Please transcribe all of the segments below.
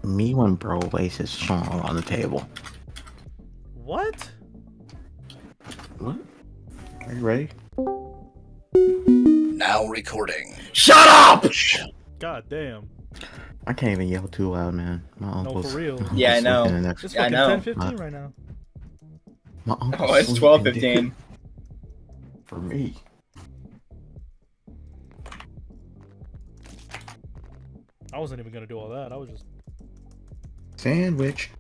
Me when bro lays his song on the table. What? What? Are you ready? Now recording. Shut up! God damn. I can't even yell too loud, man. My No, uncle's. for real. my Yeah, I uncle's know. looking in next- It's Yeah, I fucking know. 10:15 right now. My uncle's Oh, it's sleeping, 12:15. dude. For me. I wasn't even gonna do all that. I was just. Sandwich.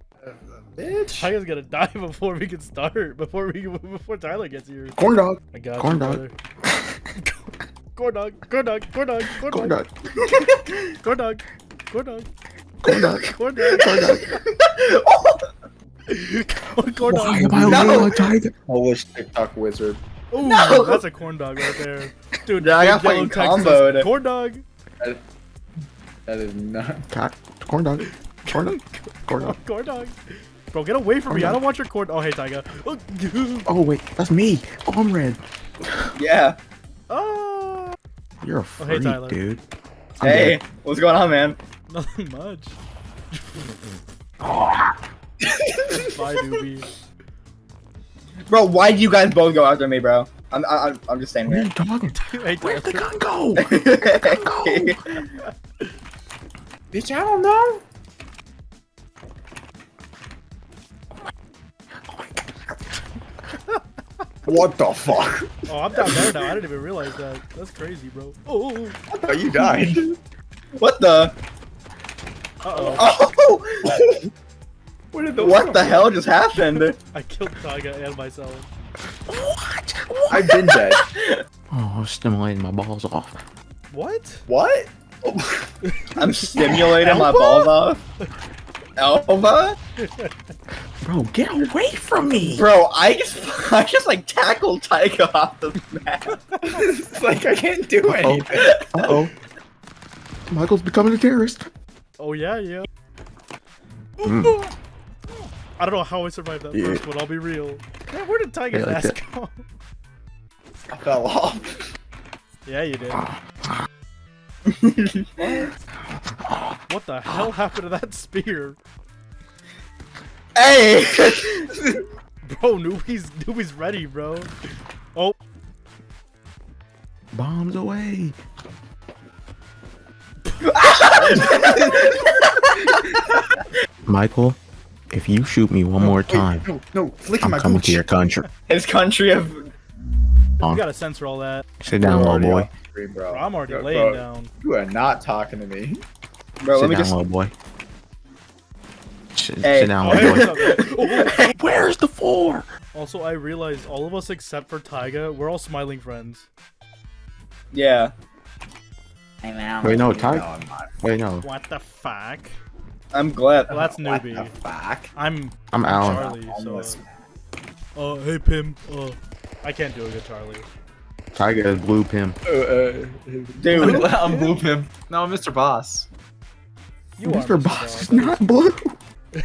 Bitch. Taiga's gonna die before we can start. Before Tyler gets here. Corn dog. I got Corn you, dog. brother. Corn dog. Corn dog. Corn dog. Corn Corn dog. dog. Corn dog. Corn dog. Corn dog. Corn dog. Corn dog. Corn Why dog. am I No. laying on Taiga? Polish TikTok wizard. Ooh, No. that's a corn dog right there. Dude, Yeah, I got big yellow fucking text says, comboed. corn dog. That is not. Corn dog. Corn dog. Corn dog. Corn dog. Bro, get away from me. Corn I dog. don't want your corn. Oh, hey, Taiga. Oh wait, that's me. Oh, I'm red. Yeah. Oh, You're a Oh, hey, freak, Tyler. dude. I'm Hey, dead. what's going on, man? nothing much. Bye, Nooby. Bro, why do you guys both go after me, bro? I'm just staying What are here. you talking? Hey, Where'd the Tyler. gun go? Where'd the gun go? Bitch, I don't know. What the fuck? Oh, I'm down there now. I didn't even realize that. That's crazy, bro. Oh, Oh, you died. What the? uh-oh. Oh! What the hell just happened? I killed Taiga and myself. What? I've been dead. Oh, I was stimulating my balls off. What? What? I'm stimulating my Elba? balls off. Elba? Bro, get away from me! Bro, I just like tackled Taiga off the map. It's like I can't do anything. Uh-oh. Michael's becoming a terrorist. Oh, yeah, yeah. Mm. I don't know how I survived that Yeah. first one, I'll be real. Man, where did Taiga's Yeah, like ass that. go? I fell off. Yeah, you did. What the hell happened to that spear? Hey! Bro, Nooby's ready, bro. Oh, Bombs away. Michael, if you shoot me one more time, No, flick I'm my coming to your country. His country of. you gotta censor all that. Sit down, little boy. Bro, I'm already Bro, laying down. You are not talking to me. Bro, Sit let me down, just. little boy. Sit Hey. down, Oh, hey, little what's boy. up, man? Oh, Where's the floor? also, I realized all of us except for Taiga, we're all smiling friends. Yeah. Wait, no, Ty. Wait, no. What the fuck? I'm glad. Well, that's Nooby. Fuck? I'm I'm Alan. Charlie, so. Hey, Pim. I can't do a good Charlie. Tiger is blue pim. Dude. I'm Blue Pim. No, I'm Mr. Boss. You are Mr. Boss is not blue.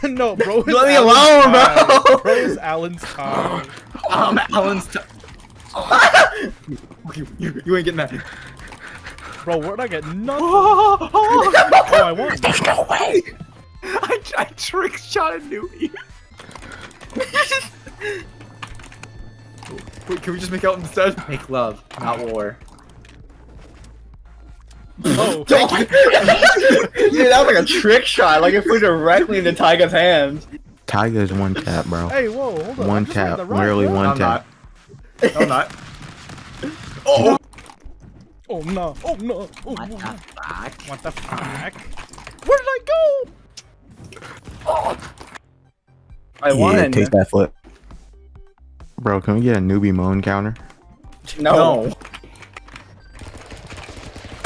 No, bro. Is Let me Alan's alone, tie. bro. Bro is Alan's tie. I'm Alan's. You ain't getting that. Bro, we're not getting nothing. Oh, I won. There's no way. I trick shot at Nooby. Wait, can we just make out instead? Make love, not war. Oh, Dude, that was like a trick shot. Like it flew directly into Taiga's hands. Tiger's one tap, bro. hey, whoa, hold on. One I'm just reading tap, the right literally one. one I'm tap. not. No, I'm not. Oh, Oh no! Oh no! Oh, What the fuck? what the fuck? Where did I go? I Yeah, won. take that flip. Bro, can we get a newbie moan counter? No.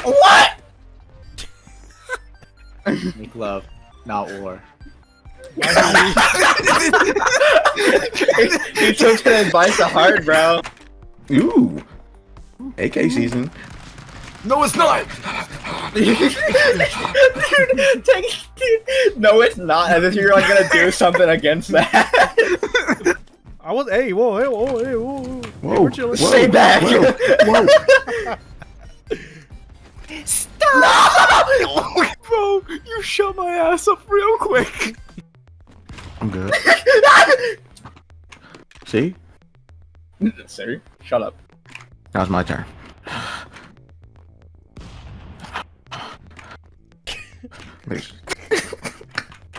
What? Make love, not war. He took the advice to heart, bro. Ooh. AK season. No, it's not. Dude, no, it's not. As if you're like gonna do something against that. I was. Hey, whoa, hey, whoa, hey, whoa, whoa. Whoa. We're chilling. Stay back. Whoa. Whoa. Stay Bro, you shut my ass up real quick. I'm good. See? Sir, shut up. That was my turn. Please.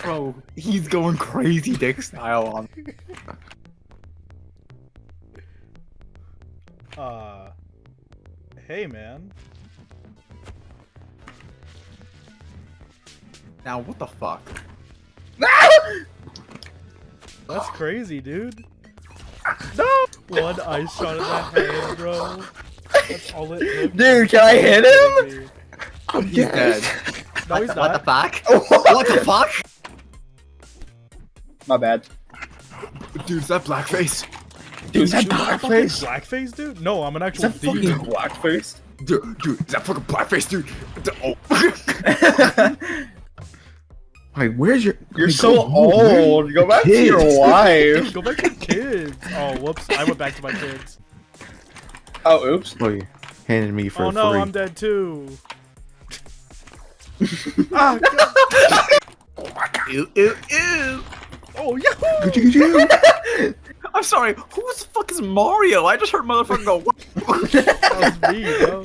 Bro, he's going crazy dick style on. Hey man. Now what the fuck? That's crazy, dude. No! One ice shot in the head, bro. That's all it took. Dude, can I hit him? He's dead. No, he's What not. the fuck? What the fuck? My bad. Dude, is that blackface? Dude, is that Fucking blackface? blackface, dude? No, I'm an Is actual that fucking thief. blackface? Dude, is that fucking blackface, dude? Oh. Like, where's your? You're like, so go home, man. old. Go back to your Kids. wife. Go back to kids. Oh, whoops. I went back to my kids. Oh, oops. Oh, you handed me for Oh no, free. I'm dead too. Ah, God. Ew, ew, ew. Oh, yahoo! Could you? I'm sorry, who the fuck is Mario? I just heard motherfucker go, what? That was me, bro.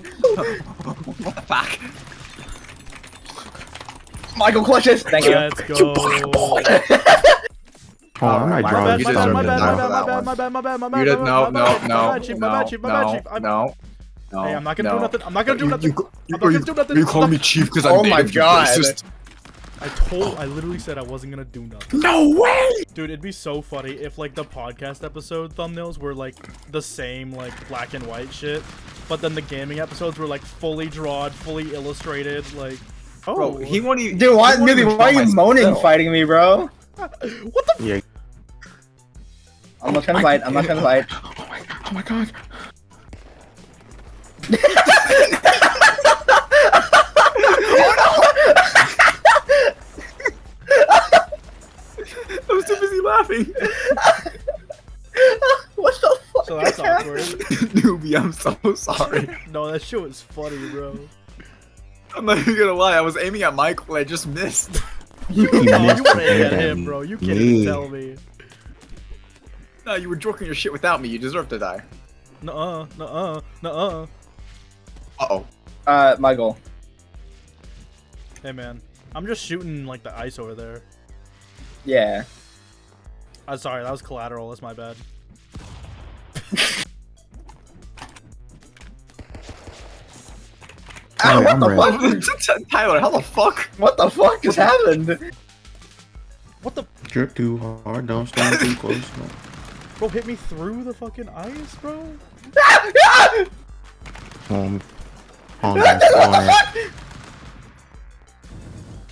What the fuck? Michael clutches. Thank you. Let's go. Oh, I might My draw bad, this my down. bad, my bad. You did no. My Hey, I'm not gonna do nothing. I'm not gonna do nothing. I'm not gonna do nothing. You call me chief because I'm Oh my native, you God. racist. I literally said I wasn't gonna do nothing. No way! Dude, it'd be so funny if like the podcast episode thumbnails were like the same like black and white shit, but then the gaming episodes were like fully drawn, fully illustrated, like. Oh, Bro, he won't even. Dude, why, he won't Nooby, even why are draw you my moaning spell. fighting me, bro? what the? Yeah. I'm not gonna fight. I'm not gonna fight. Oh my god. I was too busy laughing. What the fuck? So that's awkward. Nooby, I'm so sorry. No, that shit was funny, bro. I'm not even gonna lie, I was aiming at Michael, I just missed. You No, you missed were it, aiming at man. him, bro. You can't even tell me. No, you were joking your shit without me, you deserve to die. Nuh-uh, nuh-uh, nuh-uh. Uh-oh. Michael. Hey, man. I'm just shooting, like, the ice over there. Yeah. I'm sorry, that was collateral. That's my bad. Ow, what I'm the ready. fuck? Tyler, how the fuck? What the fuck just happened? What the? Drip too hard, don't stand too close. No. Bro, hit me through the fucking ice, bro? On guys, on it.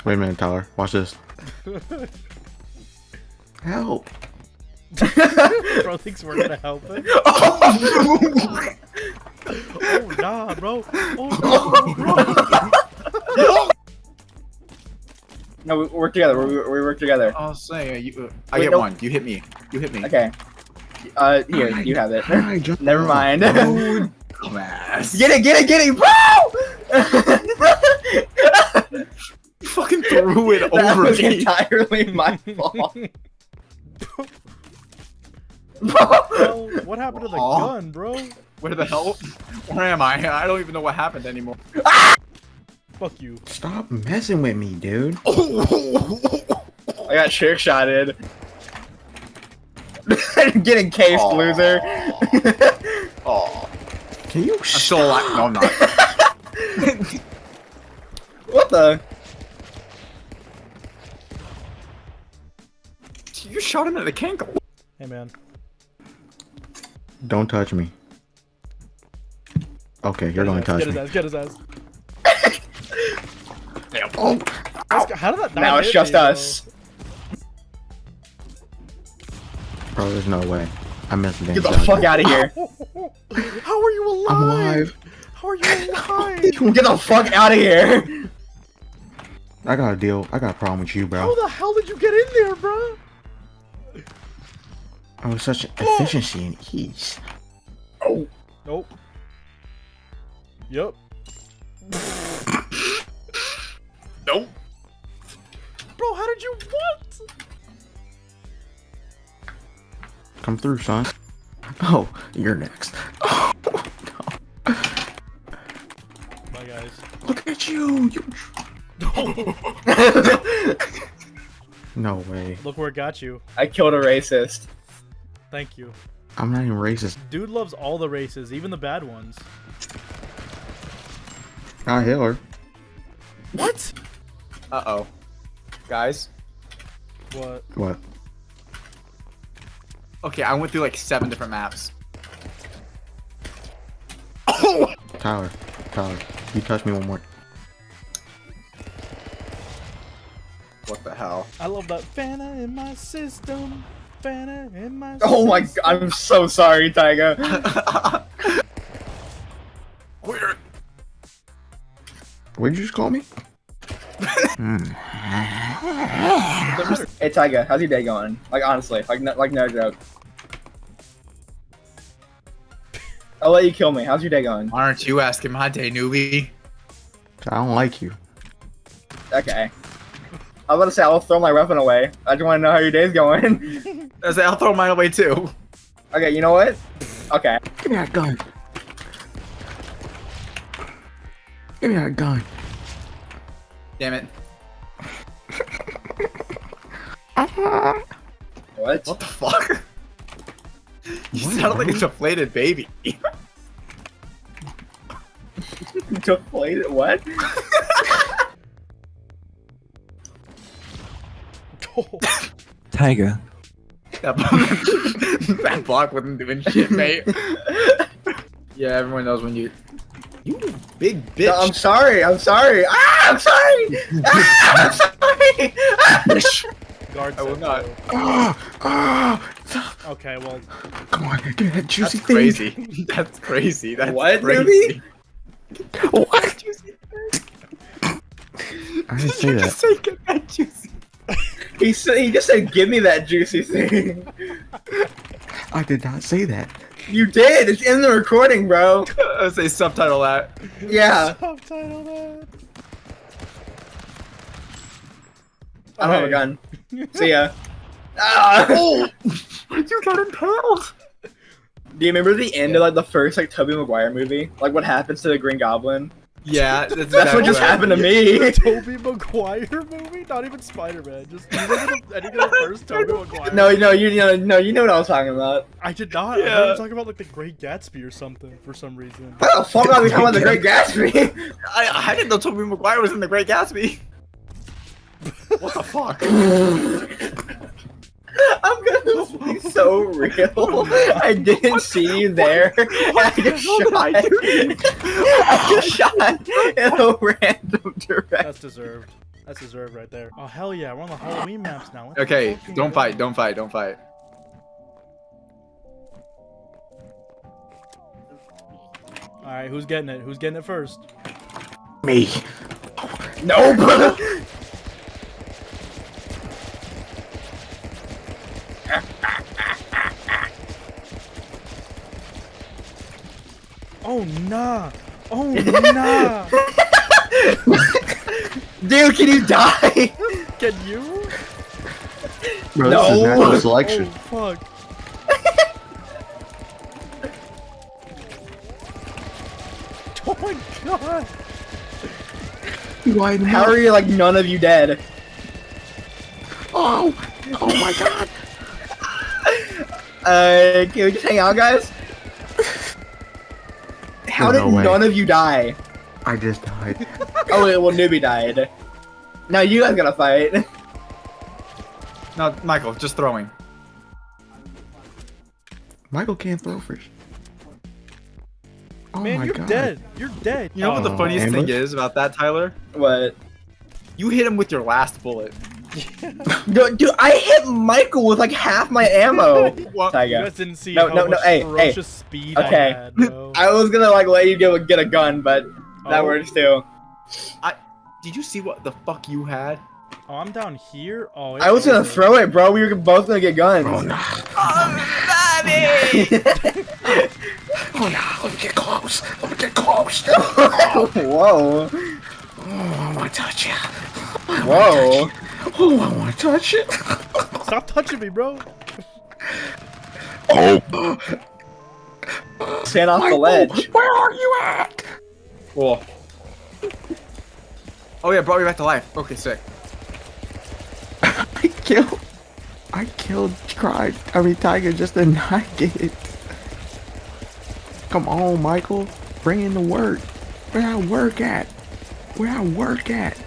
Wait a minute, Tyler. Watch this. Help! Bro thinks we're gonna help him. Oh, nah, bro. Oh, bro. No, we work together. We work together. I'll say, I Wait, get no. one. You hit me. You hit me. Okay. Here, you have it. Hi, jump Never off. mind. Dude, dumbass. Get it, bro! You fucking threw it That over was me. entirely my fault. Bro, what happened to the Aw. gun, bro? Where the hell? Where am I? I don't even know what happened anymore. Fuck you. Stop messing with me, dude. I got trick shotted. Getting cased, Aw. loser. Oh, Can you I'm still alive. No, I'm not. What the? You shot him at the cankle. Hey, man. Don't touch me. Okay, you're going to touch Get his me. ass, get his ass. Oh, How did that not Now it's hit just me, bro? us. Bro, there's no way. I missed the damn Get the shot. fuck out of here. How are you alive? I'm alive. How are you alive? Get the fuck out of here. I got a deal. I got a problem with you, bro. How the hell did you get in there, bro? I was such efficiency and ease. Oh. Nope. Yup. Nope. Bro, how did you what? Come through, son. Oh, you're next. Oh, no. Bye, guys. Look at you. No way. Look where it got you. I killed a racist. Thank you. I'm not even racist. Dude loves all the races, even the bad ones. Not Hitler. What? Uh-oh. Guys. What? What? Okay, I went through like 7 different maps. Tyler, you touch me one more. What the hell? I love that Fanta in my system. Fanta in my Oh my god, system. I'm so sorry, Taiga. Weird. What did you just call me? Hey Taiga, how's your day going? Like honestly, like no joke. I'll let you kill me. How's your day going? Why aren't you asking my day, Nooby? I don't like you. Okay. I was about to say I'll throw my weapon away. I just want to know how your day's going. I say I'll throw mine away too. Okay, you know what? Okay. Give me that gun. Give me that gun. Damn it. What? What the fuck? You sound like a deflated baby. Deflated? What? Taiga. That block wasn't doing shit, mate. Yeah, everyone knows when you big bitch. No, I'm sorry. I'm sorry. Ah, I'm sorry. Ah, I'm sorry. Ah! Guard I will set, not. though. Ah, Okay, well, come on, give me that juicy That's thing. crazy. That's crazy. That's What, crazy. What? Juicy. I didn't say You that. just say get that juicy. He just said, "Give me that juicy thing." I did not say that. You did. It's in the recording, bro. I say subtitle that. Yeah. subtitle that. I don't have a Okay. gun. See ya. Ah! Oh, you got impaled. Do you remember the end of like the first like Tobey Maguire movie? Like what happens to the Green Goblin? Yeah, That's what just happened to me. Tobey Maguire movie? Not even Spider-Man. Just you remember any of the first Tobey Maguire? No, you know what I was talking about. I did not. I Yeah. thought you were talking about like the Great Gatsby or something for some reason. What the fuck are we talking about the Great Gatsby? I didn't know Tobey Maguire was in The Great Gatsby. What the fuck? I'm gonna be so real. I didn't see you there. I just shot. I just shot in a random direction. That's deserved. That's deserved right there. Oh hell yeah, we're on the Halloween maps now. Let's Okay, fucking don't go. fight, don't fight, don't fight. All right, who's getting it? Who's getting it first? Me. Nope. Oh nah. Oh nah. Dude, can you die? Can you? Bro, No. this is natural Oh selection. fuck. Oh my god. Why How are you like none of you dead? Oh! Oh my god! Can we just hang out, guys? How There's did no way. none of you die? I just died. Oh wait, well Nooby died. Now you guys gotta fight. No, Michael, just throwing. Michael can't throw first. Oh Man, my you're god. dead. You're dead. You know what the Oh, funniest thing ambush? is about that, Tyler? What? You hit him with your last bullet. Dude, I hit Michael with like half my ammo. Well, You Taiga. guys didn't see No, how no, no, much hey, ferocious speed okay. I had, bro. I was gonna like let you get a gun, but that Oh. works too. Did you see what the fuck you had? Oh, I'm down here. Oh, I was gonna throw it, bro. We were both gonna get guns. Oh no. Oh, Bobby! Oh no. Let me get close. Let me get close. Whoa. Oh, I wanna touch you. Whoa. Oh, I want to touch it. Stop touching me, bro. Oh. Stand off the ledge. Where are you at? Cool. Oh yeah, brought me back to life. Okay, sick. I killed Taiga just to not get it. Come on, Michael. Bring in the work. Where I work at? Where I work at?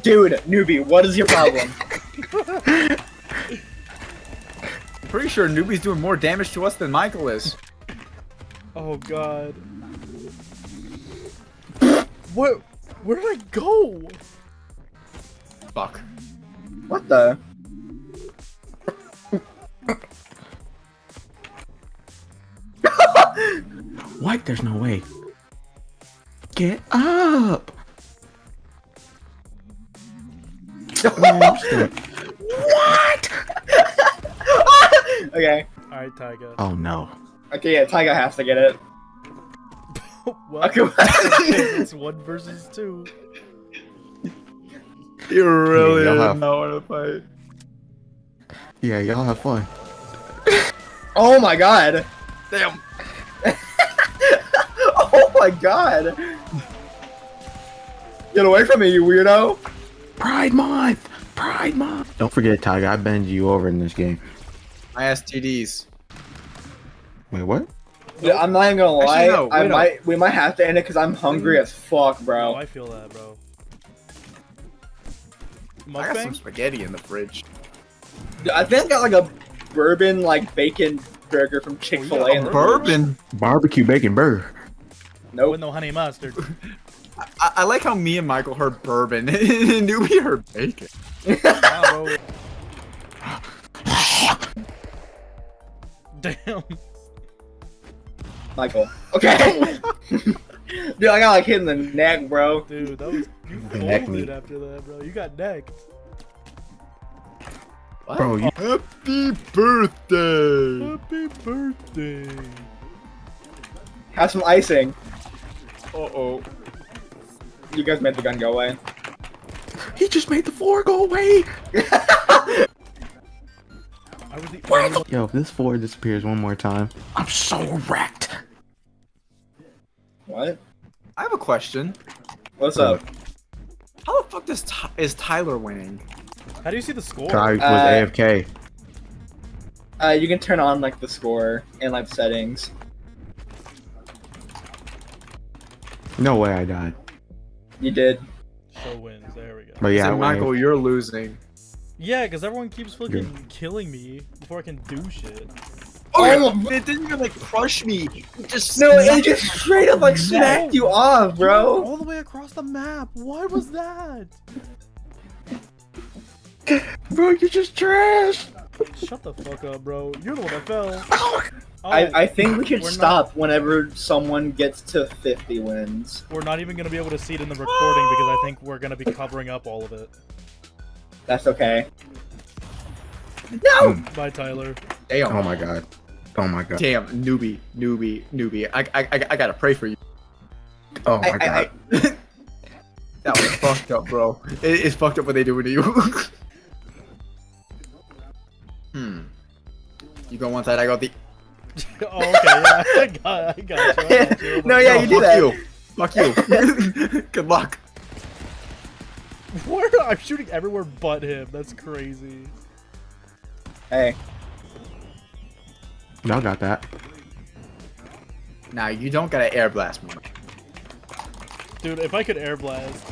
Dude, Nooby, what is your problem? I'm pretty sure Nooby's doing more damage to us than Michael is. Oh god. What? Where did I go? Fuck. What the? What? There's no way. Get up! What? Okay. Alright, Taiga. Oh no. Okay, yeah, Taiga has to get it. Well, Okay. it's 1 versus 2. You really Yeah, y'all did have- not want to fight. Yeah, y'all have fun. Oh my god. Damn. Oh my god. Get away from me, you weirdo. Pride Month! Pride Month! Don't forget, Taiga, I bend you over in this game. My STDs. Wait, what? Dude, I'm not even gonna lie. Actually, no, we might have to end it because I'm hungry as fuck, Oh, bro. I feel that, bro. I got some Mukbang? spaghetti in the fridge. Dude, I think I got like a bourbon like bacon burger from Chick-fil-A. yeah, in the Bourbon. Barbecue bacon burger. Nope. With no honey mustard. I like how me and Michael heard bourbon and Nooby heard bacon. Wow, bro. Damn. Michael. Okay. Dude, I got like hit in the neck, bro. Dude, that was. You Neck folded me. after that, bro. You got necked. What? Bro, you Happy birthday! Happy birthday. Have some icing. Uh-oh. You guys made the gun go away. he just made the floor go away. I was the only one. Yo, if this floor disappears one more time, I'm so wrecked. What? I have a question. What's up? How the fuck is Tyler winning? How do you see the score? Ty was AFK. You can turn on like the score and like settings. No way I died. You did. Show wins. There we go. But yeah, I So, went Michael, you're losing. Yeah, because everyone keeps fucking killing me before I can do shit. Oh, it didn't even like crush me. It just no, it just straight up like smacked you off, bro. All the way across the map. What was that? Bro, you're just trash. Shut the fuck up, bro. You're the one that fell. Oh, I think we should we're stop whenever someone gets to 50 wins. We're not even gonna be able to see it in the recording because I think we're gonna be covering up all of it. That's okay. No! Bye, Tyler. Damn. Oh my god. Oh my god. Damn, Nooby. I gotta pray for you. Oh my god. That was fucked up, bro. It's fucked up what they doing to you. You go one side, I go the. Oh, okay, yeah, I got you. No, yeah, you do that. Fuck you. Good luck. Where? I'm shooting everywhere but him. That's crazy. Hey. Y'all got that. Nah, you don't gotta air blast me. Dude, if I could air blast,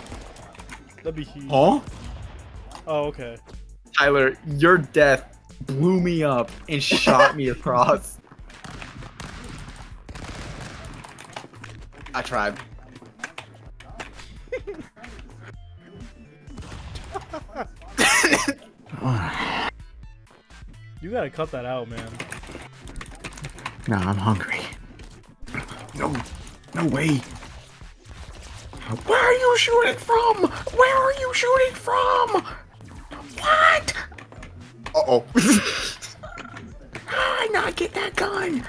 that'd be huge. Huh? Oh, okay. Tyler, your death blew me up and shot me across. I tried. You gotta cut that out, man. Nah, I'm hungry. No, no way. Where are you shooting from? Where are you shooting from? What? Uh-oh. How did I not get that gun?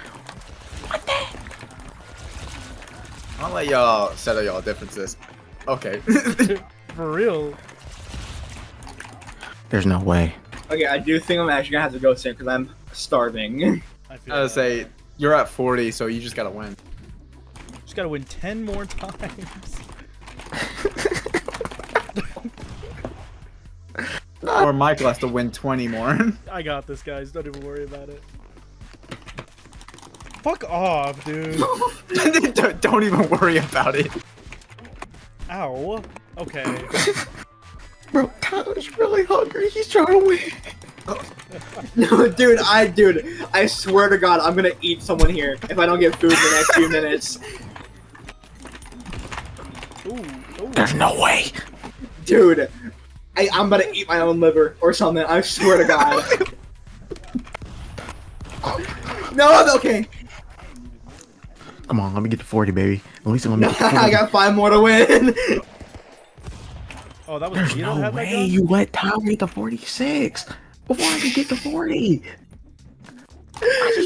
I'll let y'all settle y'all differences. Okay. For real. There's no way. Okay, I do think I'm actually gonna have to go soon because I'm starving. I feel I would that. say you're at 40, so you just gotta win. Just gotta win 10 more times. Or Michael has to win 20 more. I got this, guys. Don't even worry about it. Fuck off, dude. Don't even worry about it. Ow. Okay. Bro, Tyler's really hungry. He's trying to win. No, dude, I swear to God, I'm gonna eat someone here if I don't get food in the next few minutes. Ooh. There's no way. Dude, I'm gonna eat my own liver or something. I swear to God. No, okay. Come on, let me get to 40, baby. At least let me get to 40. I got 5 more to win. Oh, that was There's me that no had that way gun? you let Tyler get to 46 before I can get to 40.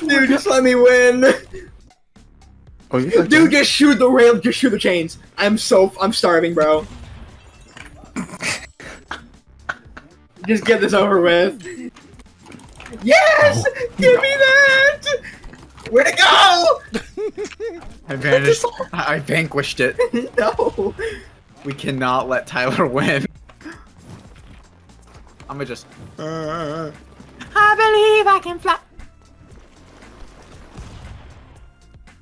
Dude, just let me win. Oh, you're like, Dude, just shoot the rail, just shoot the chains. I'm starving, bro. Just get this over with. Yes! Oh, Give me that! Where'd it go? I vanquished it. No. We cannot let Tyler win. I'ma just. I believe I can fly.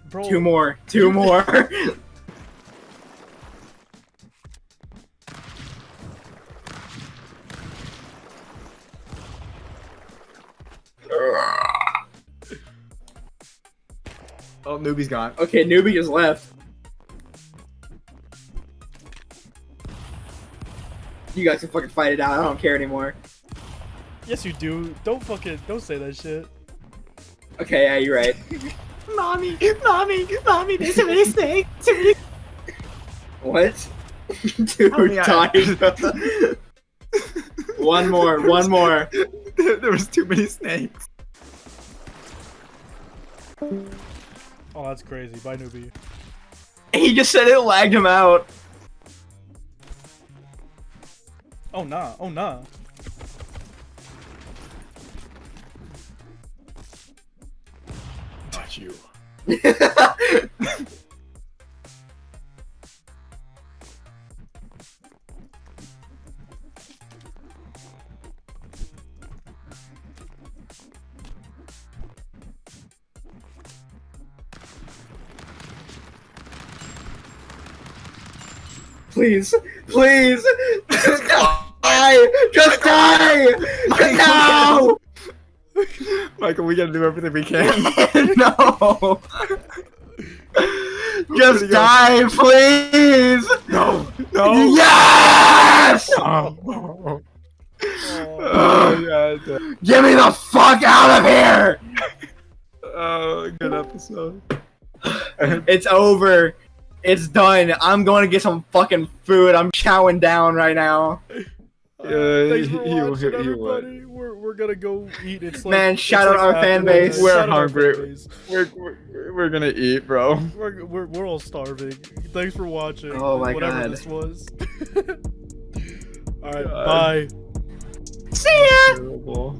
Bro, 2 more. 2 more. Oh, Nooby's gone. Okay, Nooby just left. You guys can fucking fight it out. I don't care anymore. Yes, you do. Don't say that shit. Okay, yeah, you're right. Mommy, there's a mistake. What? Dude, Taiga. One more. There was too many snakes. Oh, that's crazy. Bye, Nooby. He just said it lagged him out. Oh, nah. Oh, nah. Not you. Please, just die! Just die! No! Michael, we gotta do everything we can. No! Just die, please! No. Yes! Oh, God. Get me the fuck out of here! Oh, good episode. It's over. It's done. I'm going to get some fucking food. I'm chowing down right now. Thanks for he will- watching, he will. everybody. We're gonna go eat. It's like, Man, it's shout out like our fan afterwards. base. We're Shout out our hungry. fan base. We're gonna eat, bro. We're all starving. Thanks for watching. Oh my whatever God. this was. All right, God. bye. See ya! Terrible.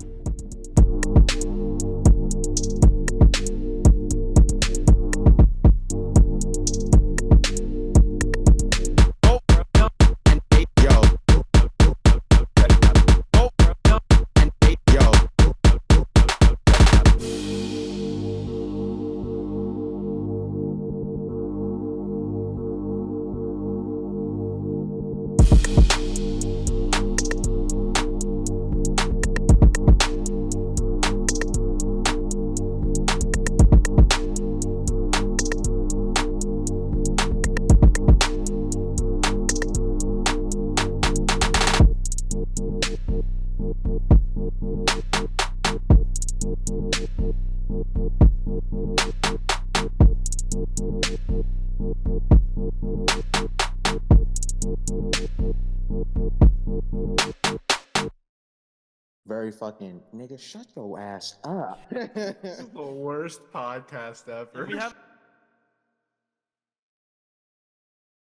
very fucking nigga. Shut your ass up. This is the worst podcast ever. We have